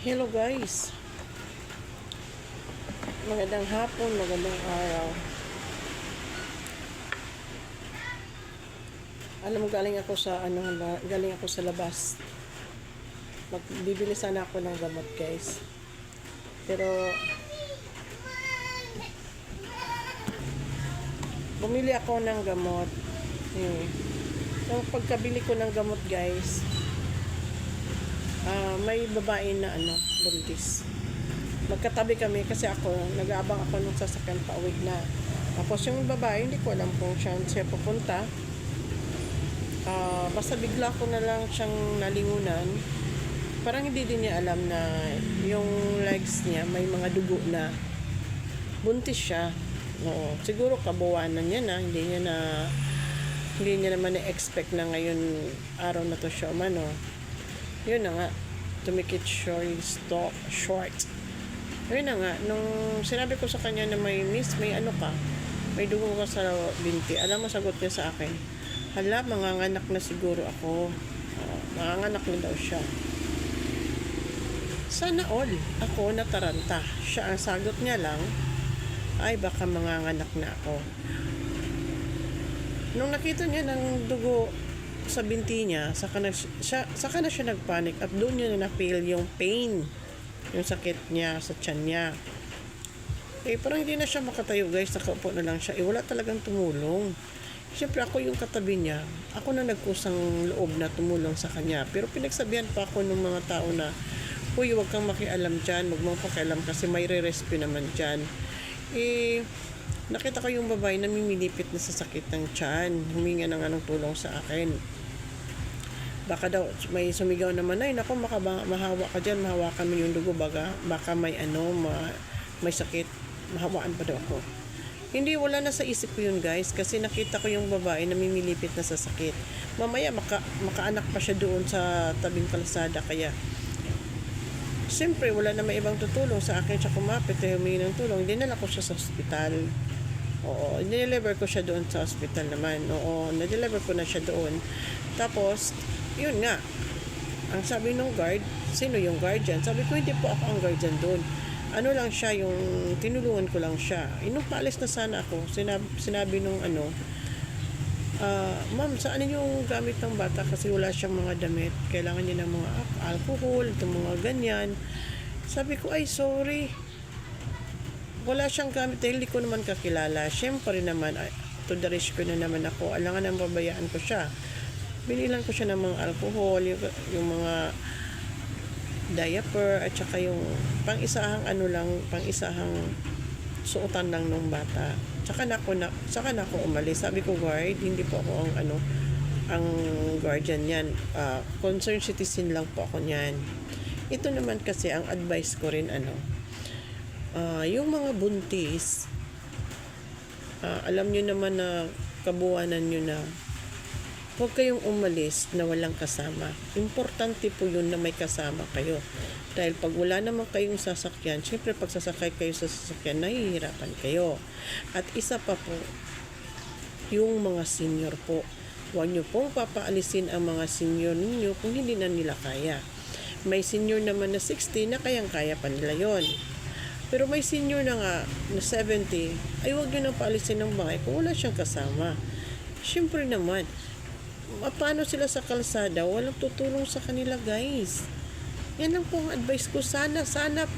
Hello guys, magandang hapon, magandang araw. Alam mo, galing ako sa labas. Magbibili sana ako ng gamot guys. Pero bumili ako ng gamot. Yung pagkabili ko ng gamot guys, may babae na buntis. Magkatabi kami kasi nag-aabang ako nung sasakyan pa uwi na. Tapos yung babae, hindi ko alam kung siya pupunta. Basta bigla ko na lang siyang nalingunan. Parang hindi din niya alam na yung legs niya may mga dugo na. Buntis siya. Oo, siguro kabuwanan niya na. Hindi niya naman na-expect na ngayon araw na to siya umano. Yun na nga, tumikit short. Yun na nga, nung sinabi ko sa kanya na may dugo ka sa binti, alam mo sagot niya sa akin, hala, manganganak na siguro ako. Manganganak na daw siya. Sana all, ako nataranta. Siya ang sagot niya lang, ay baka manganganak na ako. Nung nakita niya ng dugo sa binti niya, saka na siya nagpanic at doon niya na na-feel yung pain, yung sakit niya sa tiyan niya. Parang hindi na siya makatayo guys, nakaupo na lang siya. Wala talagang tumulong. Siyempre ako yung katabi niya, ako na nagkusang loob na tumulong sa kanya. Pero pinagsabihan pa ako ng mga tao na, huy, huwag kang makialam dyan, huwag mong pakialam kasi may re-rescue naman dyan. Nakita ko yung babae na mimilipit na sa sakit ng tiyan, huminga na nga ng tulong sa akin. Baka daw may sumigaw naman, ay naku, mahawa ka dyan, mahawakan mo yung dugo, baka may may sakit, mahawaan pa daw ako. Hindi, wala na sa isip ko yun guys, kasi nakita ko yung babae na mimilipit na sa sakit. Mamaya makaanak pa siya doon sa tabing kalsada, kaya siyempre wala na may ibang tutulong sa akin siya kumapit, humingi ng tulong, dinala ko siya sa ospital. Oo, nideliver ko siya doon sa ospital naman. Oo, nideliver ko na siya doon. Tapos yun nga, ang sabi ng guard, sino yung guardian? Sabi ko, hindi po ako ang guardian doon. Ano lang siya, yung tinulungan ko lang siya. Nung paalis na sana ako, sinabi nung ma'am, saan yung gamit ng bata? Kasi wala siyang mga damit. Kailangan niya ng mga alcohol, itong mga ganyan. Sabi ko, ay sorry. Wala siyang gamit dahil hindi ko naman kakilala. Siyempre naman, to the risk ko na naman ako. Alangan ang babayaan ko siya. Binilan ko siya ng mga alcohol, yung mga diaper, at saka yung pang-isahang suotan lang ng bata. Saka na ako umalis. Sabi ko, guard, hindi po ako ang guardian yan. Concerned citizen lang po ako niyan. Ito naman kasi ang advice ko rin yung mga buntis, alam nyo naman na kabuwanan nyo na huwag kayong umalis na walang kasama. Importante po yun na may kasama kayo. Dahil pag wala naman kayong sasakyan, syempre pag sasakay kayo sa sasakyan, nahihirapan kayo. At isa pa po, yung mga senior po. Huwag nyo pong papaalisin ang mga senior ninyo kung hindi na nila kaya. May senior naman na 60 na kayang-kaya pa nila yun. Pero may senior na nga na 70, ay huwag nyo nang paalisin ng bahay kung wala siyang kasama. Syempre naman, paano sila sa kalsada? Walang tutulong sa kanila guys. Yan lang po ang advice ko. Sana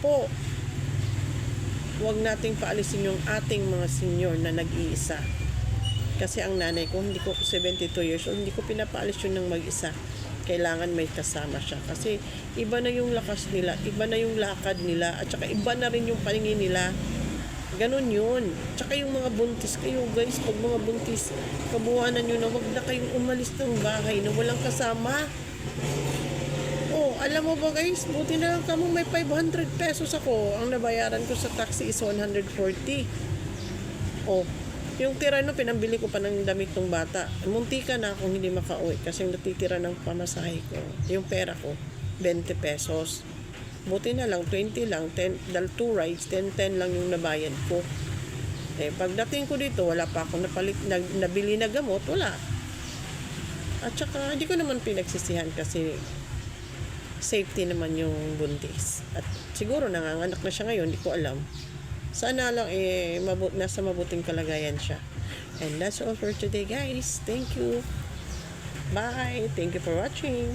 po huwag nating paalisin yung ating mga senior na nag-iisa. Kasi ang nanay ko, hindi ko 72 years old, hindi ko pinapaalis yun ng mag-isa. Kailangan may kasama siya. Kasi iba na yung lakas nila, iba na yung lakad nila, at saka iba na rin yung paningin nila. Ganon yun. Tsaka yung mga buntis kayo guys, pag mga buntis, kabuwanan nyo na huwag na kayong umalis ng bahay na walang kasama. Alam mo ba guys, buti na lang kamo may 500 pesos ako. Ang nabayaran ko sa taxi is 140. Yung tira pinambili ko pa ng damit ng bata. Munti ka na akong hindi makauwi kasi yung natitira ng pamasahe ko, yung pera ko, 20 pesos. Buti na lang, 20 lang, 10, dahil 2 rides, 10 lang yung nabayad ko. Pagdating ko dito, wala pa akong nabili na gamot, wala. At saka, hindi ko naman pinagsisihan kasi safety naman yung buntis. At siguro nanganganak na siya ngayon, hindi ko alam. Sana lang nasa mabuting kalagayan siya. And that's all for today, guys. Thank you. Bye. Thank you for watching.